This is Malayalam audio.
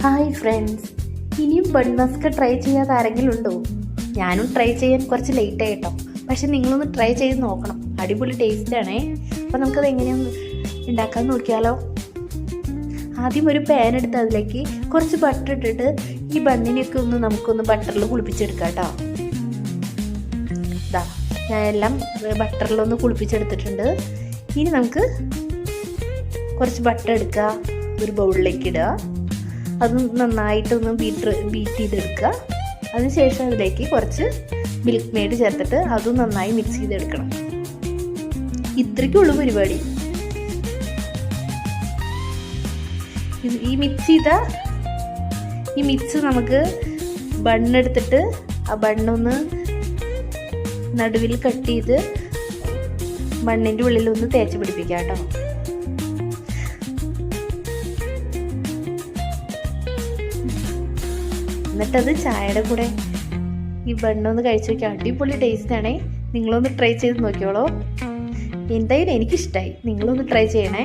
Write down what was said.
ഹായ് ഫ്രണ്ട്സ്, ഇനിയും ബൺ മസ്ക് ട്രൈ ചെയ്യാത്ത ആരെങ്കിലും ഉണ്ടോ? ഞാനും ട്രൈ ചെയ്യാൻ കുറച്ച് ലേറ്റ് ആയിട്ടോ, പക്ഷെ നിങ്ങളൊന്ന് ട്രൈ ചെയ്ത് നോക്കണം. അടിപൊളി ടേസ്റ്റാണേ. അപ്പോൾ നമുക്കത് എങ്ങനെയൊന്ന് ഉണ്ടാക്കാൻ നോക്കിയാലോ? ആദ്യം ഒരു പാൻ എടുത്ത് അതിലേക്ക് കുറച്ച് ബട്ടർ ഇട്ടിട്ട് ഈ ബണ്ണിനെയൊക്കെ നമുക്കൊന്ന് ബട്ടറിൽ കുളിപ്പിച്ചെടുക്കാം കേട്ടോ. ഇതാ ഞാൻ എല്ലാം ബട്ടറിലൊന്ന് കുളിപ്പിച്ചെടുത്തിട്ടുണ്ട്. ഇനി നമുക്ക് കുറച്ച് ബട്ടർ എടുക്കുക, ഒരു ബൗളിലേക്ക് ഇടുക, അത് നന്നായിട്ടൊന്ന് ബീറ്റ് ചെയ്തെടുക്കുക. അതിനുശേഷം അതിലേക്ക് കുറച്ച് മിൽക്ക് മെയ്ഡ് ചേർത്തിട്ട് അതും നന്നായി മിക്സ് ചെയ്തെടുക്കണം. ഇത്രയ്ക്കുള്ളൂ പരിപാടി. ഈ മിക്സ് നമുക്ക് ബണ്ണെടുത്തിട്ട് ആ ബണ്ണൊന്ന് നടുവിൽ കട്ട് ചെയ്ത് ബണ്ണിൻ്റെ ഉള്ളിലൊന്ന് തേച്ച് പിടിപ്പിക്കാം കേട്ടോ. എന്നിട്ടത് ചായയുടെ കൂടെ ഈ ബണ്ണൊന്ന് കഴിച്ച് നോക്കിയാൽ അടിപൊളി ടേസ്റ്റാണേ. നിങ്ങളൊന്ന് ട്രൈ ചെയ്ത് നോക്കിയോളൂ. എന്തായാലും എനിക്കിഷ്ടമായി. നിങ്ങളൊന്ന് ട്രൈ ചെയ്യണേ.